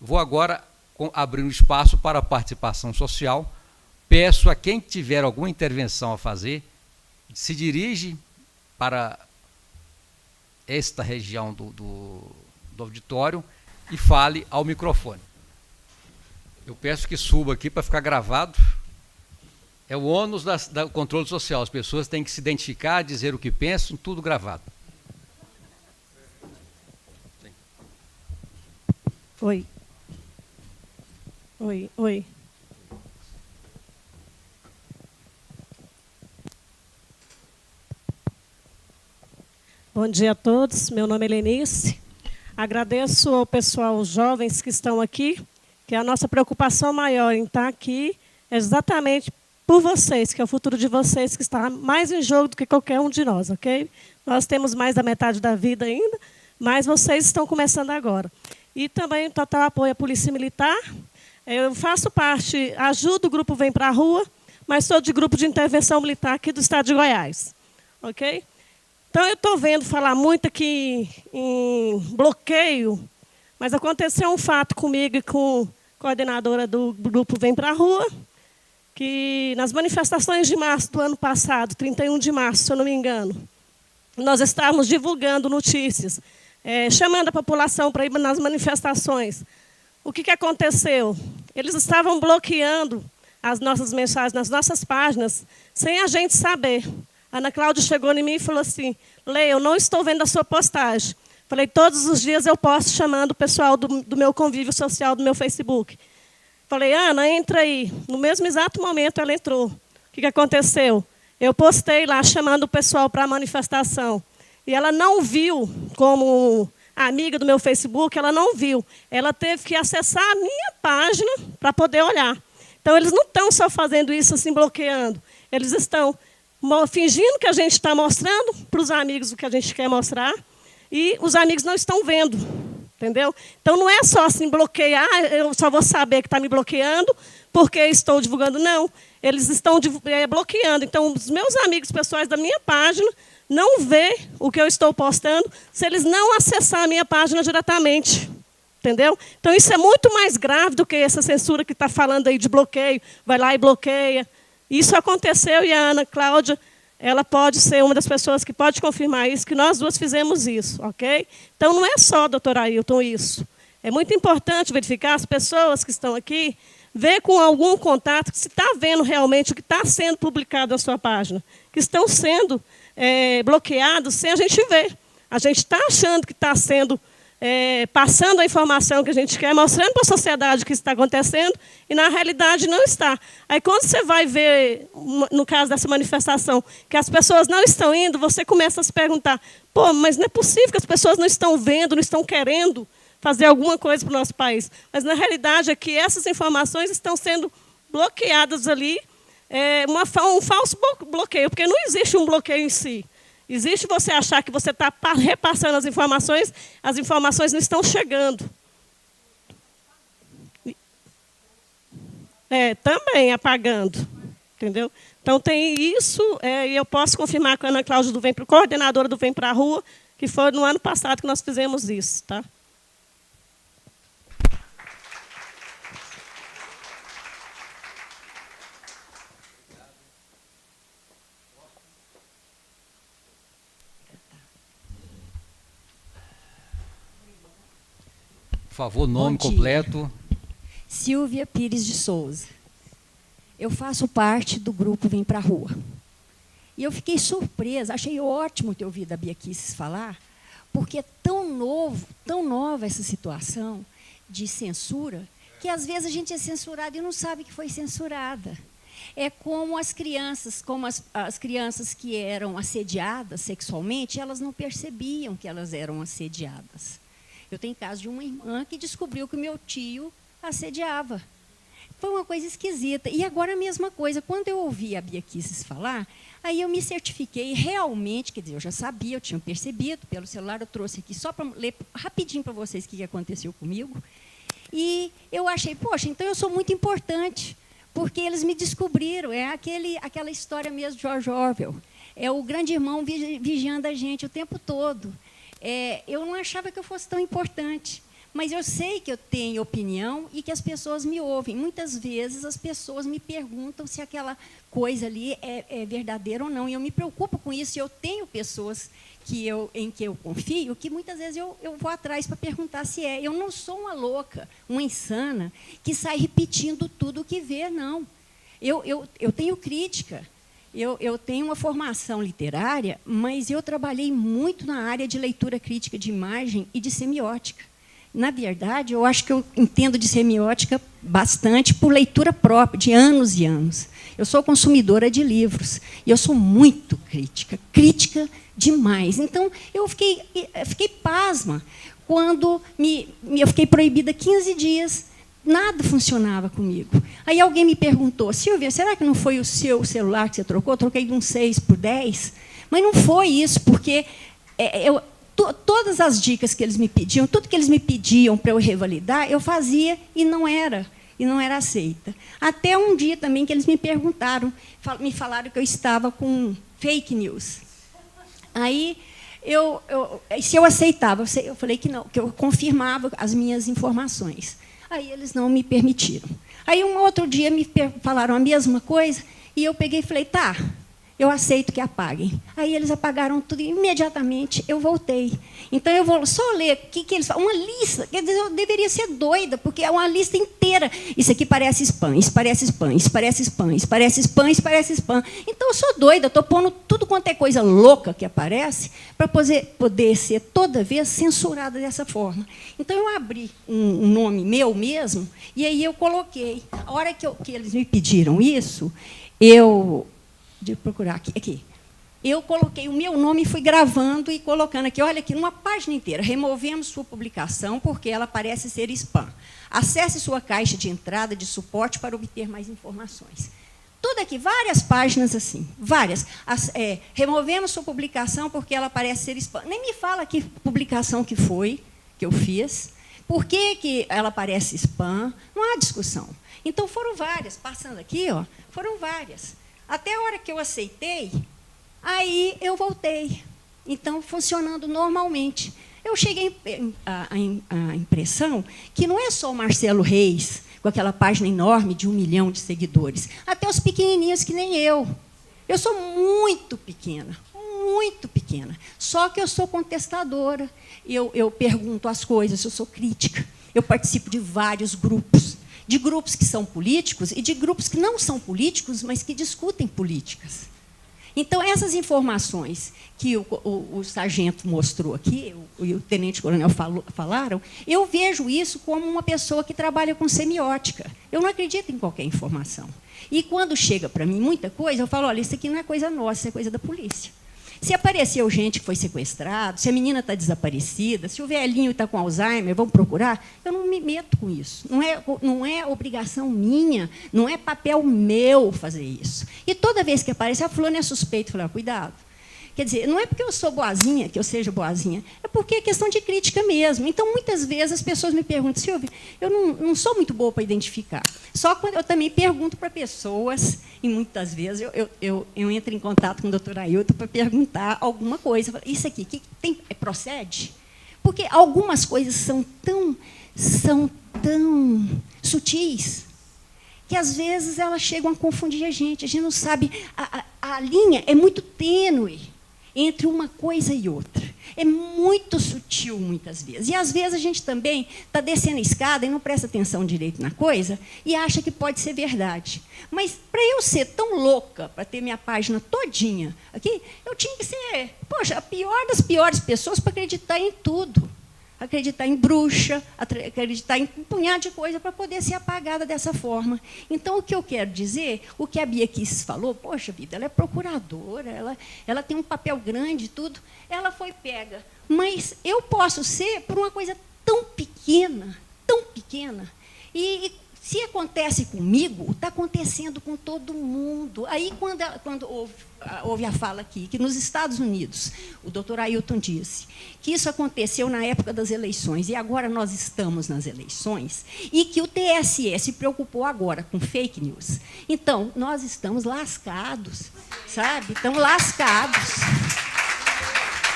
Vou agora abrir um espaço para a participação social. Peço a quem tiver alguma intervenção a fazer, se dirige para esta região do auditório e fale ao microfone. Eu peço que suba aqui para ficar gravado. É o ônus do controle social. As pessoas têm que se identificar, dizer o que pensam, tudo gravado. Oi. Oi, oi. Bom dia a todos, meu nome é Lenice. Agradeço ao pessoal, os jovens que estão aqui, que a nossa preocupação maior em estar aqui é exatamente por vocês, que é o futuro de vocês que está mais em jogo do que qualquer um de nós, ok? Nós temos mais da metade da vida ainda, mas vocês estão começando agora. E também total apoio à Polícia Militar. Eu faço parte, ajudo o grupo Vem para a Rua, mas sou de grupo de intervenção militar aqui do estado de Goiás, ok? Então, eu estou vendo falar muito aqui em bloqueio, mas aconteceu um fato comigo e com a coordenadora do grupo Vem para a Rua, que nas manifestações de março do ano passado, 31 de março, se eu não me engano, nós estávamos divulgando notícias, chamando a população para ir nas manifestações. O que aconteceu? Eles estavam bloqueando as nossas mensagens nas nossas páginas, sem a gente saber. A Ana Cláudia chegou em mim e falou assim: Lê, eu não estou vendo a sua postagem. Falei, todos os dias eu posto chamando o pessoal do meu convívio social, do meu Facebook. Falei, Ana, entra aí. No mesmo exato momento ela entrou. O que aconteceu? Eu postei lá chamando o pessoal para a manifestação. E ela não viu, como amiga do meu Facebook, ela não viu. Ela teve que acessar a minha página para poder olhar. Então, eles não estão só fazendo isso assim, bloqueando. Eles estão fingindo que a gente está mostrando para os amigos o que a gente quer mostrar, e os amigos não estão vendo, entendeu? Então, não é só assim, bloquear, eu só vou saber que está me bloqueando porque estou divulgando, não. Eles estão bloqueando. Então, os meus amigos pessoais da minha página não vê o que eu estou postando se eles não acessar a minha página diretamente, entendeu? Então, isso é muito mais grave do que essa censura que está falando aí de bloqueio, vai lá e bloqueia. Isso aconteceu e a Ana Cláudia, ela pode ser uma das pessoas que pode confirmar isso, que nós duas fizemos isso, ok? Então, não é só, doutor Ailton, isso. É muito importante verificar as pessoas que estão aqui, ver com algum contato se está vendo realmente o que está sendo publicado na sua página, que estão sendo bloqueados sem a gente ver. A gente está achando que está sendo passando a informação que a gente quer, mostrando para a sociedade o que está acontecendo, e, na realidade, não está. Aí, quando você vai ver, no caso dessa manifestação, que as pessoas não estão indo, você começa a se perguntar, pô, mas não é possível que as pessoas não estão vendo, não estão querendo fazer alguma coisa para o nosso país. Mas, na realidade, é que essas informações estão sendo bloqueadas ali, um falso bloqueio, porque não existe um bloqueio em si. Existe você achar que você está repassando as informações não estão chegando. Também apagando, entendeu? Então, tem isso, e eu posso confirmar com a Ana Cláudia, coordenadora do Vem para a Rua, que foi no ano passado que nós fizemos isso, tá? Por favor, nome completo. Silvia Pires de Souza. Eu faço parte do grupo Vem para a Rua. E eu fiquei surpresa, achei ótimo ter ouvido a Bia Kicis falar, porque é tão nova essa situação de censura, que às vezes a gente é censurado e não sabe que foi censurada. É como as crianças, as crianças que eram assediadas sexualmente, elas não percebiam que elas eram assediadas. Eu tenho caso de uma irmã que descobriu que o meu tio assediava. Foi uma coisa esquisita. E agora a mesma coisa. Quando eu ouvi a Bia Kicis falar, aí eu me certifiquei realmente, quer dizer, eu já sabia, eu tinha percebido, pelo celular eu trouxe aqui só para ler rapidinho para vocês o que aconteceu comigo. E eu achei, poxa, então eu sou muito importante, porque eles me descobriram. É aquela história mesmo de George Orwell. É o grande irmão vigiando a gente o tempo todo. Eu não achava que eu fosse tão importante, mas eu sei que eu tenho opinião e que as pessoas me ouvem. Muitas vezes as pessoas me perguntam se aquela coisa ali é verdadeira ou não. E eu me preocupo com isso. E eu tenho pessoas em que eu confio, que muitas vezes eu vou atrás para perguntar se é. Eu não sou uma louca, uma insana, que sai repetindo tudo o que vê, não. Eu tenho crítica. Eu tenho uma formação literária, mas eu trabalhei muito na área de leitura crítica de imagem e de semiótica. Na verdade, eu acho que eu entendo de semiótica bastante por leitura própria, de anos e anos. Eu sou consumidora de livros e eu sou muito crítica demais. Então, eu fiquei pasma quando eu fiquei proibida 15 dias. Nada funcionava comigo. Aí alguém me perguntou, Silvia, será que não foi o seu celular que você trocou? Eu troquei de um 6 por 10. Mas não foi isso, porque todas as dicas que eles me pediam, tudo que eles me pediam para eu revalidar, eu fazia e não era aceita. Até um dia também que eles me perguntaram, me falaram que eu estava com fake news. Aí, se eu aceitava, eu falei que não, que eu confirmava as minhas informações. Aí eles não me permitiram. Aí, um outro dia, me falaram a mesma coisa, e eu peguei e falei, tá, eu aceito que apaguem. Aí eles apagaram tudo e imediatamente eu voltei. Então, eu vou só ler o que eles falam. Uma lista, quer dizer, eu deveria ser doida, porque é uma lista inteira. Isso aqui parece spam, isso parece spam, isso parece spam, isso parece spam, isso parece spam. Então, eu sou doida, estou pondo tudo quanto é coisa louca que aparece para poder ser toda vez censurada dessa forma. Então, eu abri um nome meu mesmo e aí eu coloquei. A hora que eles me pediram isso, de procurar aqui. Eu coloquei o meu nome e fui gravando e colocando aqui, olha aqui, numa página inteira, removemos sua publicação porque ela parece ser spam. Acesse sua caixa de entrada de suporte para obter mais informações. Tudo aqui, várias páginas assim, várias. Removemos sua publicação porque ela parece ser spam. Nem me fala que publicação que foi, que eu fiz, por que ela parece spam, não há discussão. Então, foram várias, passando aqui, ó, foram várias. Até a hora que eu aceitei, aí eu voltei. Então, funcionando normalmente. Eu cheguei à impressão que não é só o Marcelo Reis, com aquela página enorme de 1 milhão de seguidores, até os pequenininhos que nem eu. Eu sou muito pequena, muito pequena. Só que eu sou contestadora, eu pergunto as coisas, eu sou crítica. Eu participo de vários grupos. De grupos que são políticos e de grupos que não são políticos, mas que discutem políticas. Então, essas informações que o sargento mostrou aqui, e o tenente-coronel falaram, eu vejo isso como uma pessoa que trabalha com semiótica. Eu não acredito em qualquer informação. E, quando chega para mim muita coisa, eu falo, olha, isso aqui não é coisa nossa, isso é coisa da polícia. Se apareceu gente que foi sequestrado, se a menina está desaparecida, se o velhinho está com Alzheimer, vão procurar, eu não me meto com isso. Não é obrigação minha, não é papel meu fazer isso. E toda vez que aparece, a fulana é suspeito, eu falo, cuidado. Quer dizer, não é porque eu sou boazinha, que eu seja boazinha, é porque é questão de crítica mesmo. Então, muitas vezes, as pessoas me perguntam, Silvia, eu não sou muito boa para identificar. Só quando eu também pergunto para pessoas, e muitas vezes eu entro em contato com o doutor Ailton para perguntar alguma coisa. Eu falo, isso aqui procede? Porque algumas coisas são tão sutis que, às vezes, elas chegam a confundir a gente não sabe, a linha é muito tênue entre uma coisa e outra. É muito sutil, muitas vezes. E, às vezes, a gente também está descendo a escada e não presta atenção direito na coisa e acha que pode ser verdade. Mas, para eu ser tão louca, para ter minha página todinha aqui, eu tinha que ser, poxa, a pior das piores pessoas para acreditar em tudo. Acreditar em bruxa, acreditar em um punhado de coisa para poder ser apagada dessa forma. Então, o que eu quero dizer, o que a Bia Kicis falou, poxa vida, ela é procuradora, ela tem um papel grande e tudo, ela foi pega. Mas eu posso ser por uma coisa tão pequena, e se acontece comigo, está acontecendo com todo mundo. Aí, quando houve a fala aqui, que nos Estados Unidos, o doutor Ailton disse que isso aconteceu na época das eleições, e agora nós estamos nas eleições, e que o TSE se preocupou agora com fake news. Então, nós estamos lascados, sabe? Estamos lascados.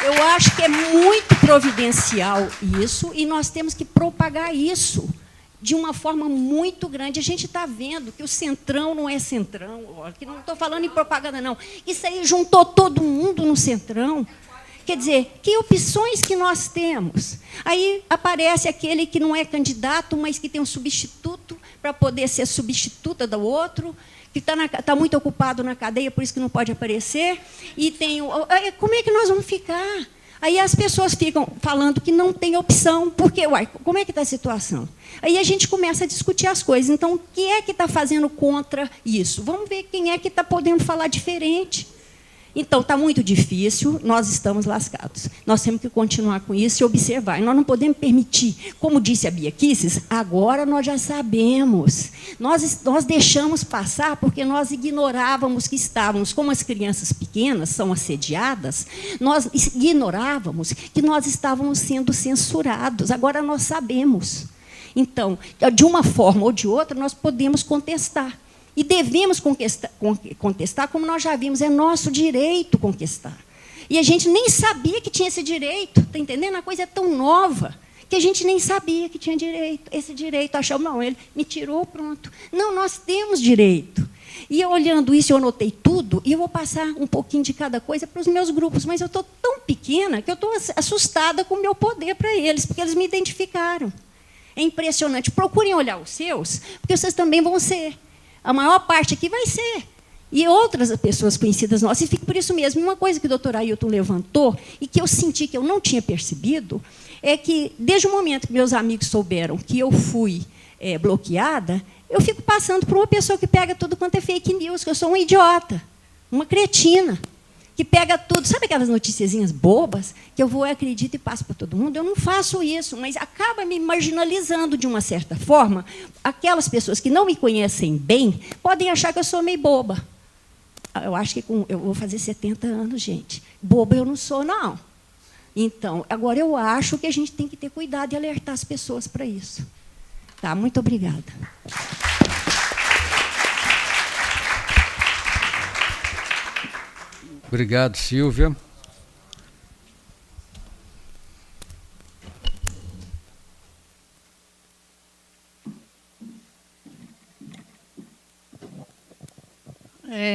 Eu acho que é muito providencial isso, e nós temos que propagar isso de uma forma muito grande. A gente está vendo que o Centrão não é Centrão, que não estou falando em propaganda, não. Isso aí juntou todo mundo no Centrão. Quer dizer, que opções que nós temos? Aí aparece aquele que não é candidato, mas que tem um substituto para poder ser substituta do outro, que está muito ocupado na cadeia, por isso que não pode aparecer. E tem como é que nós vamos ficar? Aí as pessoas ficam falando que não tem opção, porque, como é que está a situação? Aí a gente começa a discutir as coisas. Então, o que é que está fazendo contra isso? Vamos ver quem é que está podendo falar diferente. Então, está muito difícil, nós estamos lascados. Nós temos que continuar com isso e observar. E nós não podemos permitir, como disse a Bia Kicis, agora nós já sabemos. Nós deixamos passar porque nós ignorávamos que estávamos, como as crianças pequenas são assediadas, nós ignorávamos que nós estávamos sendo censurados. Agora nós sabemos. Então, de uma forma ou de outra, nós podemos contestar. E devemos contestar, como nós já vimos, é nosso direito contestar. E a gente nem sabia que tinha esse direito, está entendendo? A coisa é tão nova que a gente nem sabia que tinha direito. Esse direito, achamos, não, ele me tirou, pronto. Não, nós temos direito. E eu, olhando isso, eu anotei tudo, e eu vou passar um pouquinho de cada coisa para os meus grupos, mas eu estou tão pequena que eu estou assustada com o meu poder para eles, porque eles me identificaram. É impressionante. Procurem olhar os seus, porque vocês também vão ser. A maior parte aqui vai ser. E outras pessoas conhecidas nossas. E fica por isso mesmo. Uma coisa que o doutor Ailton levantou, e que eu senti que eu não tinha percebido, é que, desde o momento que meus amigos souberam que eu fui bloqueada, eu fico passando por uma pessoa que pega tudo quanto é fake news, que eu sou uma idiota, uma cretina, que pega tudo. Sabe aquelas noticiazinhas bobas que eu vou, acredito e passo para todo mundo? Eu não faço isso, mas acaba me marginalizando de uma certa forma. Aquelas pessoas que não me conhecem bem podem achar que eu sou meio boba. Eu acho que eu vou fazer 70 anos, gente. Boba eu não sou, não. Então, agora eu acho que a gente tem que ter cuidado e alertar as pessoas para isso. Tá, muito obrigada. Obrigado, Silvia.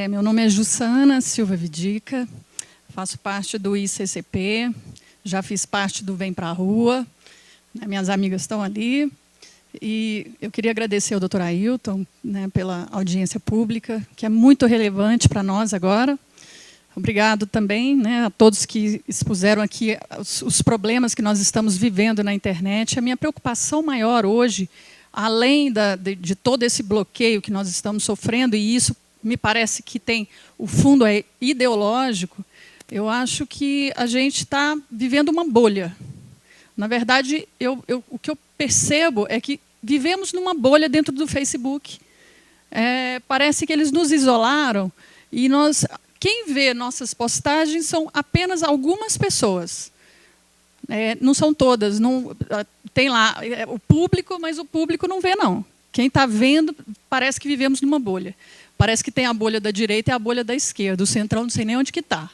Meu nome é Jussana Silva Vidica, faço parte do ICCP, já fiz parte do Vem Pra Rua, né, minhas amigas estão ali, e eu queria agradecer ao doutor Ailton, né, pela audiência pública, que é muito relevante para nós agora. Obrigado também, né, a todos que expuseram aqui os problemas que nós estamos vivendo na internet. A minha preocupação maior hoje, além de todo esse bloqueio que nós estamos sofrendo, e isso me parece que tem o fundo ideológico, eu acho que a gente está vivendo uma bolha. Na verdade, o que eu percebo é que vivemos numa bolha dentro do Facebook. Parece que eles nos isolaram e quem vê nossas postagens são apenas algumas pessoas. Não são todas. Não, tem lá o público, mas o público não vê, não. Quem está vendo, parece que vivemos numa bolha. Parece que tem a bolha da direita e a bolha da esquerda. O centrão não sei nem onde que está.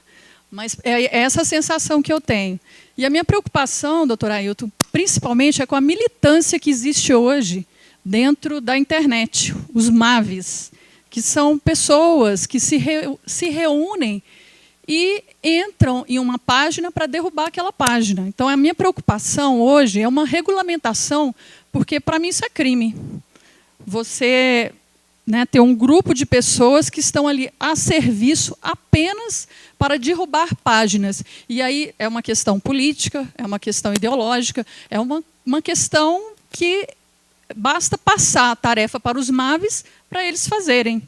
Mas é essa a sensação que eu tenho. E a minha preocupação, doutor Ailton, principalmente é com a militância que existe hoje dentro da internet, os MAVs, que são pessoas que se reúnem e entram em uma página para derrubar aquela página. Então, a minha preocupação hoje é uma regulamentação, porque, para mim, isso é crime. Você, né, ter um grupo de pessoas que estão ali a serviço apenas para derrubar páginas. E aí é uma questão política, é uma questão ideológica, é uma questão que basta passar a tarefa para os MAVs para eles fazerem.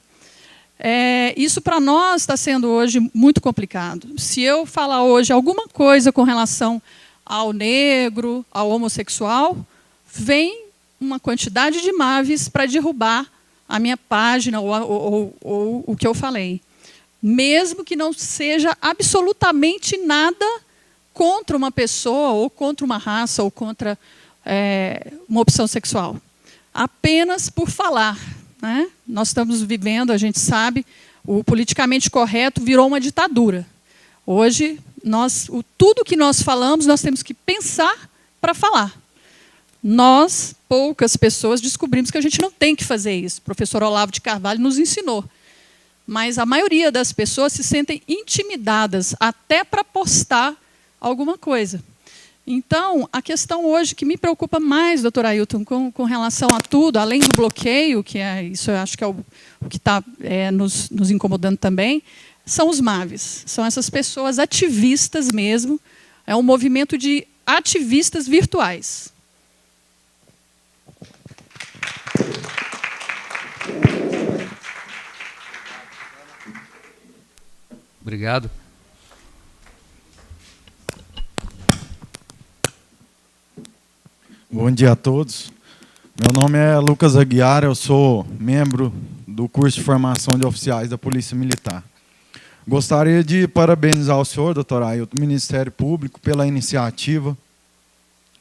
Isso para nós está sendo hoje muito complicado. Se eu falar hoje alguma coisa com relação ao negro, ao homossexual, vem uma quantidade de MAVs para derrubar a minha página ou o que eu falei. Mesmo que não seja absolutamente nada contra uma pessoa, ou contra uma raça, ou contra uma opção sexual. Apenas por falar. Né? Nós estamos vivendo, a gente sabe, o politicamente correto virou uma ditadura. Hoje, tudo que nós falamos, nós temos que pensar para falar. Nós, poucas pessoas, descobrimos que a gente não tem que fazer isso. O professor Olavo de Carvalho nos ensinou. Mas a maioria das pessoas se sentem intimidadas até para postar alguma coisa. Então, a questão hoje que me preocupa mais, doutor Ailton, com relação a tudo, além do bloqueio, que é isso, eu acho que é o que está nos incomodando também, são os MAVs. São essas pessoas ativistas mesmo. É um movimento de ativistas virtuais. Obrigado. Bom dia a todos. Meu nome é Lucas Aguiar, eu sou membro do curso de formação de oficiais da Polícia Militar. Gostaria de parabenizar o senhor, doutor Ailton, do Ministério Público, pela iniciativa.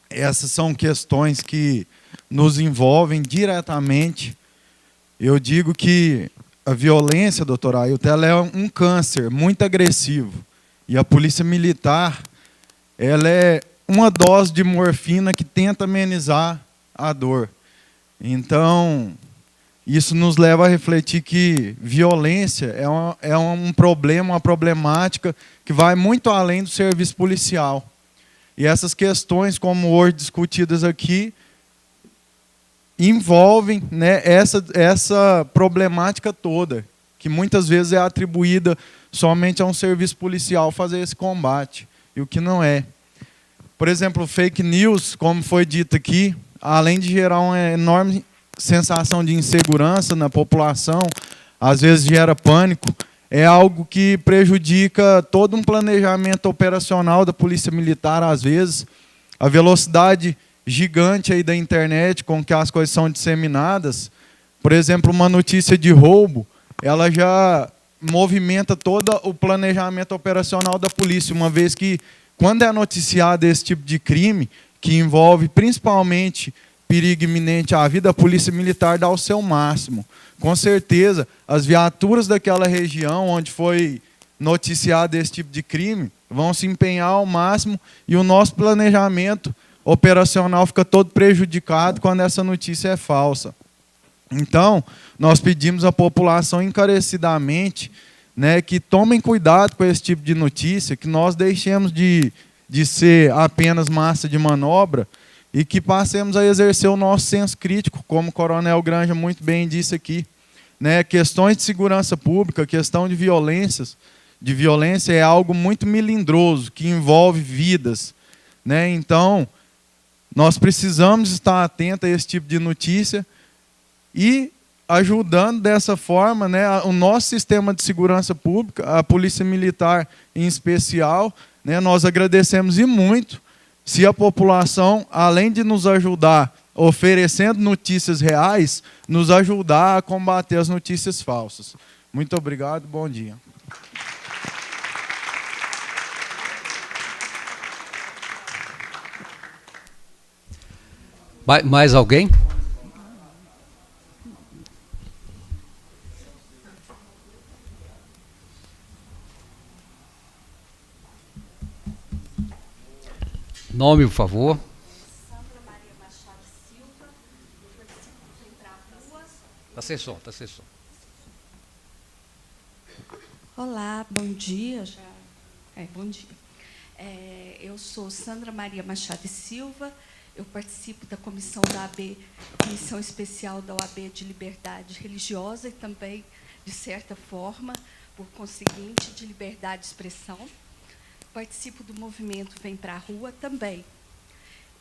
Essas são questões que nos envolvem diretamente. Eu digo que a violência, doutor Ailton, ela é um câncer muito agressivo. E a Polícia Militar, ela é uma dose de morfina que tenta amenizar a dor. Então, isso nos leva a refletir que violência é um problema, uma problemática que vai muito além do serviço policial. E essas questões, como hoje discutidas aqui, envolvem, né, essa problemática toda, que muitas vezes é atribuída somente a um serviço policial fazer esse combate, e o que não é. Por exemplo, fake news, como foi dito aqui, além de gerar uma enorme sensação de insegurança na população, às vezes gera pânico, é algo que prejudica todo um planejamento operacional da Polícia Militar, às vezes. A velocidade gigante aí da internet com que as coisas são disseminadas, por exemplo, uma notícia de roubo, ela já movimenta todo o planejamento operacional da polícia, uma vez que, quando é noticiado esse tipo de crime, que envolve principalmente perigo iminente à vida, a Polícia Militar dá o seu máximo. Com certeza, as viaturas daquela região onde foi noticiado esse tipo de crime vão se empenhar ao máximo e o nosso planejamento operacional fica todo prejudicado quando essa notícia é falsa. Então, nós pedimos à população encarecidamente, né, que tomem cuidado com esse tipo de notícia, que nós deixemos de ser apenas massa de manobra e que passemos a exercer o nosso senso crítico, como o Coronel Granja muito bem disse aqui. Né, questões de segurança pública, questão de violência é algo muito melindroso, que envolve vidas. Né? Então, nós precisamos estar atentos a esse tipo de notícia e ajudando dessa forma, né, o nosso sistema de segurança pública, a Polícia Militar em especial, né, nós agradecemos e muito se a população, além de nos ajudar oferecendo notícias reais, nos ajudar a combater as notícias falsas. Muito obrigado, bom dia. Mais alguém? Nome, por favor. Sandra Maria Machado Silva, eu participo do Vem Pra Rua. Está sem som, está sem som. Olá, bom dia. Bom dia. Eu sou Sandra Maria Machado Silva, eu participo da comissão da AB, Comissão Especial da OAB de Liberdade Religiosa e também, de certa forma, por conseguinte, de liberdade de expressão. Participo do movimento Vem Pra Rua também.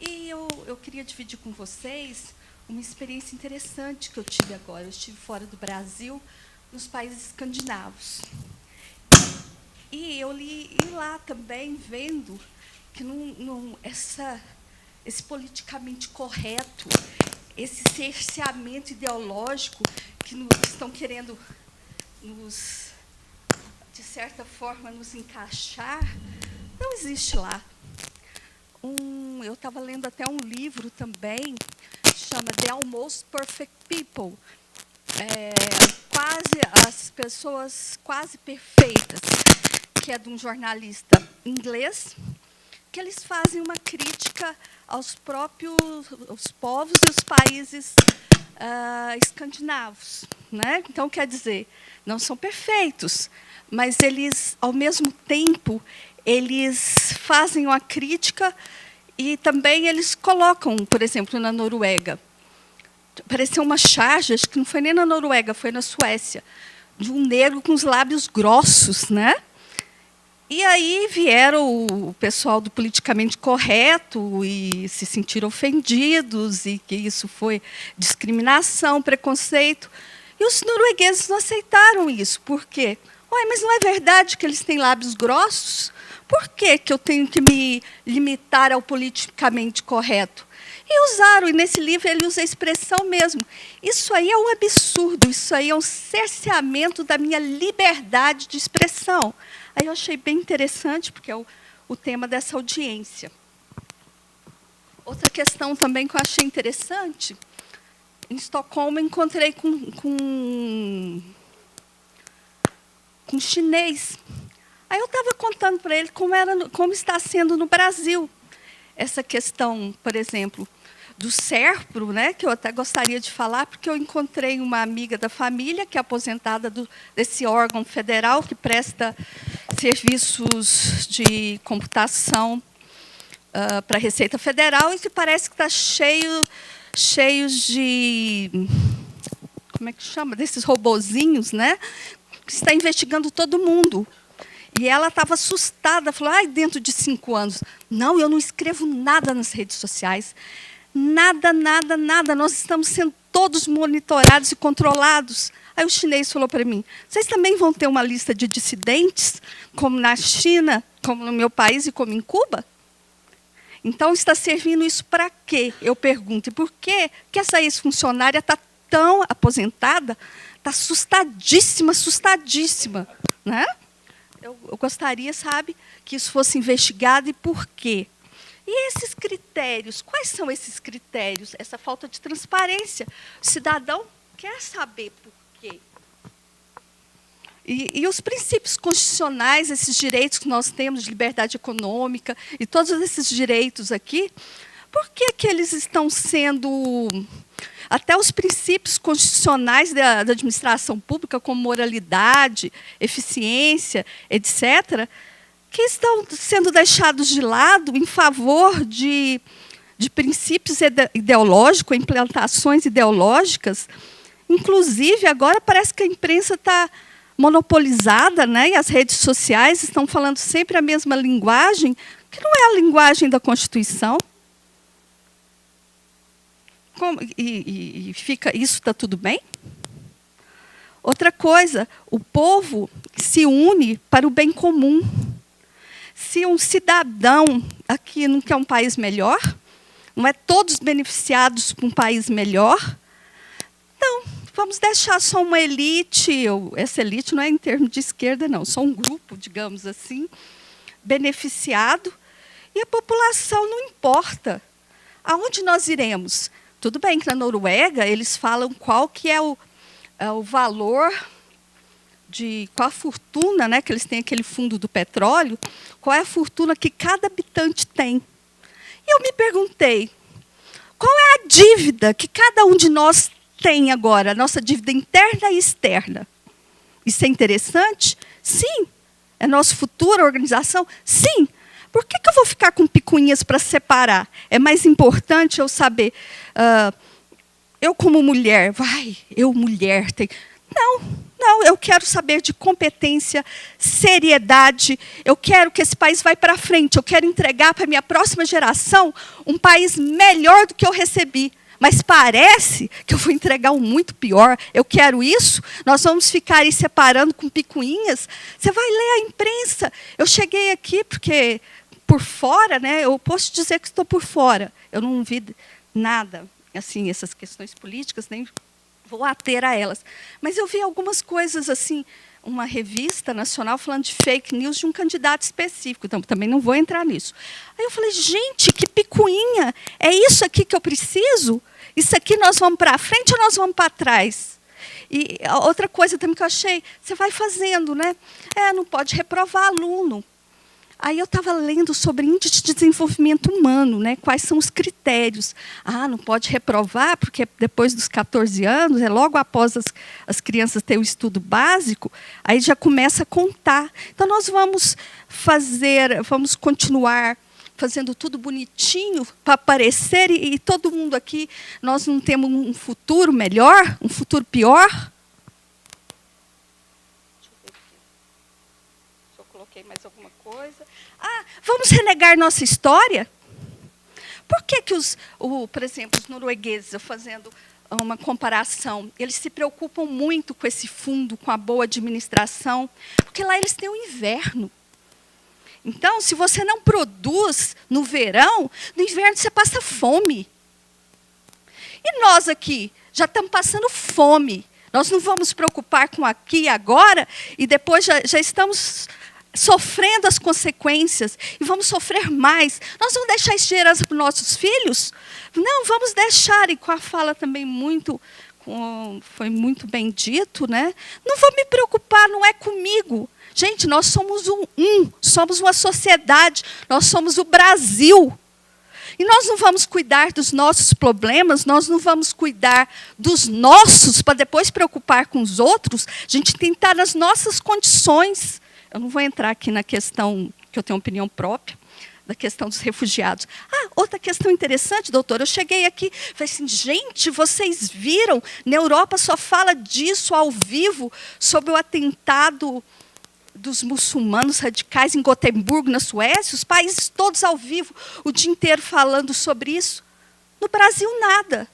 E eu queria dividir com vocês uma experiência interessante que eu tive agora. Eu estive fora do Brasil, nos países escandinavos. E eu li lá também, vendo que esse politicamente correto, esse cerceamento ideológico que estão querendo de certa forma, nos encaixar, não existe lá. Eu estava lendo até um livro também, chama The Almost Perfect People, as pessoas quase perfeitas. que é de um jornalista inglês, que eles fazem uma crítica aos próprios os povos e os países escandinavos, né? Então, quer dizer, não são perfeitos, mas eles, ao mesmo tempo, eles fazem uma crítica e também eles colocam, por exemplo, na Noruega, apareceu uma charge, acho que não foi nem na Noruega, foi na Suécia, de um negro com os lábios grossos, né? E aí vieram o pessoal do politicamente correto e se sentiram ofendidos e que isso foi discriminação, preconceito. E os noruegueses não aceitaram isso. Por quê? Ué, mas não é verdade que eles têm lábios grossos? Por que que eu tenho que me limitar ao politicamente correto? E usaram, e nesse livro ele usa a expressão mesmo. Isso aí é um absurdo, isso aí é um cerceamento da minha liberdade de expressão. Aí eu achei bem interessante, porque é o tema dessa audiência. Outra questão também que eu achei interessante, em Estocolmo eu encontrei com um chinês. Aí eu estava contando para ele como está sendo no Brasil essa questão, por exemplo, do SERPRO, né, que eu até gostaria de falar, porque eu encontrei uma amiga da família, que é aposentada desse órgão federal, que presta serviços de computação para a Receita Federal, e que parece que está cheios de... Como é que chama? Desses robozinhos, né, que está investigando todo mundo. E ela estava assustada, falou, dentro de 5 anos. Não, eu não escrevo nada nas redes sociais. Nada, nada, nada. Nós estamos sendo todos monitorados e controlados. Aí o chinês falou para mim, vocês também vão ter uma lista de dissidentes, como na China, como no meu país e como em Cuba? Então, está servindo isso para quê? Eu pergunto. E por que essa ex-funcionária está tão aposentada, está assustadíssima, assustadíssima, né? Eu gostaria, sabe, que isso fosse investigado e por quê. E esses critérios, quais são esses critérios? Essa falta de transparência. O cidadão quer saber por quê. E os princípios constitucionais, esses direitos que nós temos de liberdade econômica e todos esses direitos aqui, por que que eles estão sendo... Até os princípios constitucionais da administração pública, como moralidade, eficiência, etc., que estão sendo deixados de lado em favor de princípios ideológicos, implantações ideológicas. Inclusive, agora parece que a imprensa está monopolizada, né, e as redes sociais estão falando sempre a mesma linguagem, que não é a linguagem da Constituição. Fica, isso está tudo bem? Outra coisa, o povo se une para o bem comum. Se um cidadão aqui não quer um país melhor, não é todos beneficiados por um país melhor, não, vamos deixar só uma elite, essa elite não é em termos de esquerda, não, só um grupo, digamos assim, beneficiado, e a população não importa. Aonde nós iremos? Tudo bem que na Noruega eles falam qual que é o valor, qual a fortuna, né, que eles têm aquele fundo do petróleo, qual é a fortuna que cada habitante tem. E eu me perguntei, qual é a dívida que cada um de nós tem agora, a nossa dívida interna e externa? Isso é interessante? Sim. É nosso futuro, a organização? Sim. Por que eu vou ficar com picuinhas para separar? É mais importante eu saber, eu como mulher, eu mulher, não, eu quero saber de competência, seriedade, eu quero que esse país vá para frente, eu quero entregar para a minha próxima geração um país melhor do que eu recebi. Mas parece que eu vou entregar um muito pior. Eu quero isso. Nós vamos ficar aí separando com picuinhas. Você vai ler a imprensa. Eu cheguei aqui porque, por fora, né, eu posso dizer que estou por fora. Eu não vi nada, assim, essas questões políticas, nem vou ater a elas. Mas eu vi algumas coisas, assim, uma revista nacional falando de fake news de um candidato específico. Então, também não vou entrar nisso. Aí eu falei, gente, que picuinha. É isso aqui que eu preciso? Isso aqui nós vamos para frente ou nós vamos para trás? E a outra coisa também que eu achei, você vai fazendo, né? Não pode reprovar aluno. Aí eu estava lendo sobre índice de desenvolvimento humano, né? Quais são os critérios. Não pode reprovar, porque depois dos 14 anos, logo após as crianças terem o estudo básico, aí já começa a contar. Então, nós vamos continuar fazendo tudo bonitinho para aparecer, e todo mundo aqui, nós não temos um futuro melhor, um futuro pior? Coloquei mais alguma coisa. Vamos renegar nossa história? Por que por exemplo, os noruegueses, fazendo uma comparação, eles se preocupam muito com esse fundo, com a boa administração, porque lá eles têm o inverno. Então, se você não produz no verão, no inverno você passa fome. E nós aqui já estamos passando fome. Nós não vamos nos preocupar com aqui e agora, e depois já estamos sofrendo as consequências, e vamos sofrer mais. Nós vamos deixar isso de herança para os nossos filhos? Não, vamos deixar, e com a fala também foi muito bem dito, né? Não vou me preocupar, não é comigo. Gente, nós somos somos uma sociedade, nós somos o Brasil. E nós não vamos cuidar dos nossos problemas, nós não vamos cuidar dos nossos, para depois preocupar com os outros. A gente tem que estar nas nossas condições. Eu não vou entrar aqui na questão, que eu tenho opinião própria, da questão dos refugiados. Outra questão interessante, doutora, eu cheguei aqui e falei assim, gente, vocês viram? Na Europa só fala disso ao vivo, sobre o atentado dos muçulmanos radicais em Gotemburgo, na Suécia, os países todos ao vivo, o dia inteiro falando sobre isso. No Brasil, nada.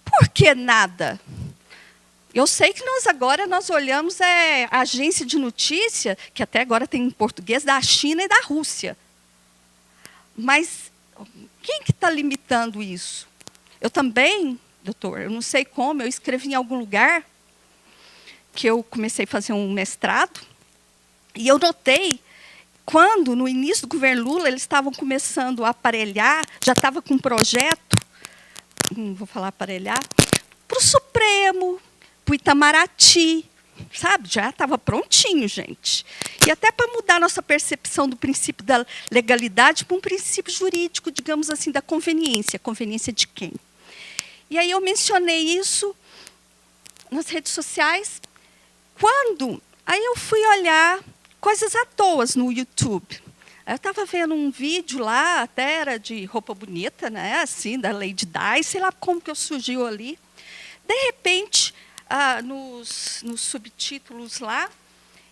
Por que nada? Eu sei que nós olhamos a agência de notícia, que até agora tem em português, da China e da Rússia. Mas quem que está limitando isso? Eu também, doutor, eu não sei como, eu escrevi em algum lugar que eu comecei a fazer um mestrado, e eu notei, quando, no início do governo Lula, eles estavam começando a aparelhar, já estava com um projeto, não vou falar aparelhar, para o Supremo, para o Itamaraty, sabe? Já estava prontinho, gente. E até para mudar nossa percepção do princípio da legalidade para um princípio jurídico, digamos assim, da conveniência. Conveniência de quem? E aí eu mencionei isso nas redes sociais. Aí eu fui olhar coisas à toa no YouTube. Aí eu estava vendo um vídeo lá, até era de roupa bonita, né? Assim, da Lady Di, sei lá como que eu surgiu ali. De repente, nos subtítulos lá,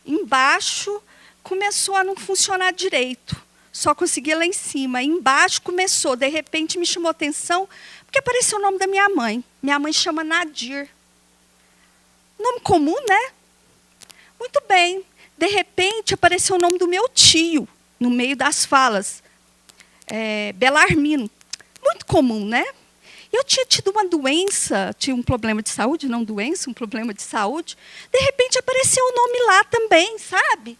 embaixo, começou a não funcionar direito. Só conseguia lá em cima. Embaixo começou, de repente me chamou a atenção, porque apareceu o nome da minha mãe. Minha mãe chama Nadir. Nome comum, né? Muito bem. De repente apareceu o nome do meu tio, no meio das falas. Belarmino. Muito comum, né? Eu tinha tido uma doença, tinha um problema de saúde, não doença, um problema de saúde. De repente apareceu o nome lá também, sabe?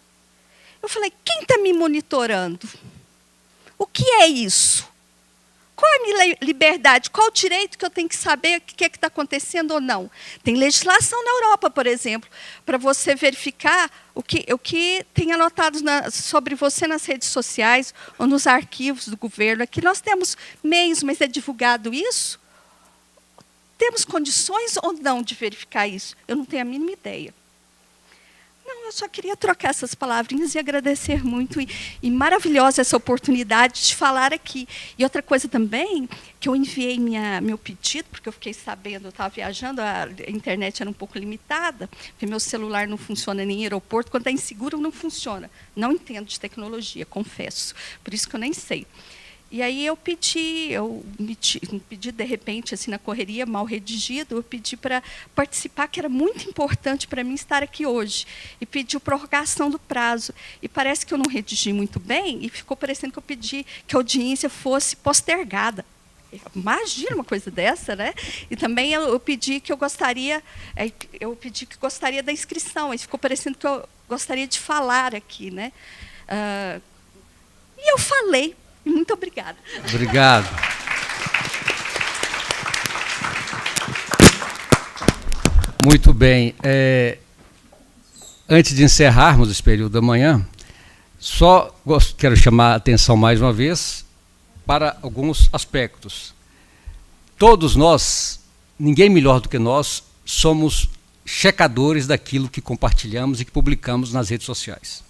Eu falei, quem está me monitorando? O que é isso? Qual é a minha liberdade? Qual o direito que eu tenho que saber o que está acontecendo ou não? Tem legislação na Europa, por exemplo, para você verificar o que tem anotado sobre você nas redes sociais ou nos arquivos do governo. Aqui nós temos meios, mas é divulgado isso? Temos condições ou não de verificar isso? Eu não tenho a mínima ideia. Não, eu só queria trocar essas palavrinhas e agradecer muito. E maravilhosa essa oportunidade de falar aqui. E outra coisa também, que eu enviei meu pedido, porque eu fiquei sabendo, eu estava viajando, a internet era um pouco limitada, porque meu celular não funciona nem em aeroporto, quando é inseguro não funciona. Não entendo de tecnologia, confesso. Por isso que eu nem sei. E aí eu me pedi de repente, assim, na correria, mal redigido, eu pedi para participar, que era muito importante para mim estar aqui hoje. E pedi prorrogação do prazo. E parece que eu não redigi muito bem, e ficou parecendo que eu pedi que a audiência fosse postergada. Imagina uma coisa dessa, né? E também eu pedi que gostaria da inscrição, e ficou parecendo que eu gostaria de falar aqui, né? E eu falei. Muito obrigada. Obrigado. Muito bem. Antes de encerrarmos esse período da manhã, quero chamar a atenção mais uma vez para alguns aspectos. Todos nós, ninguém melhor do que nós, somos checadores daquilo que compartilhamos e que publicamos nas redes sociais.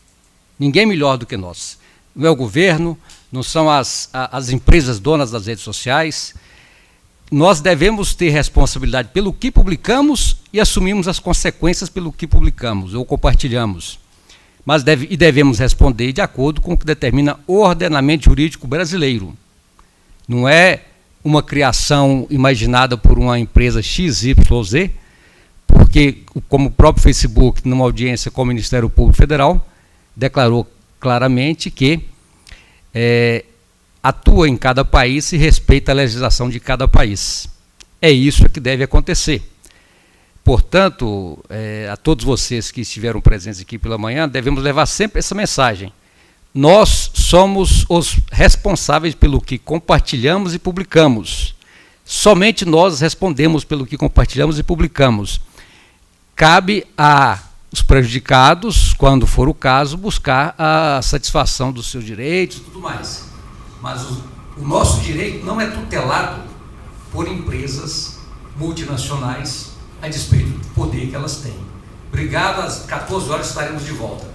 Ninguém melhor do que nós. Não é o governo, não são as empresas donas das redes sociais. Nós devemos ter responsabilidade pelo que publicamos e assumimos as consequências pelo que publicamos ou compartilhamos. Mas devemos responder de acordo com o que determina o ordenamento jurídico brasileiro. Não é uma criação imaginada por uma empresa XYZ, porque, como o próprio Facebook, numa audiência com o Ministério Público Federal, declarou claramente que atua em cada país e respeita a legislação de cada país. É isso que deve acontecer. Portanto, a todos vocês que estiveram presentes aqui pela manhã, devemos levar sempre essa mensagem. Nós somos os responsáveis pelo que compartilhamos e publicamos. Somente nós respondemos pelo que compartilhamos e publicamos. Cabe aos prejudicados, quando for o caso, buscar a satisfação dos seus direitos e tudo mais. Mas o nosso direito não é tutelado por empresas multinacionais a despeito do poder que elas têm. Obrigado, às 14 horas estaremos de volta.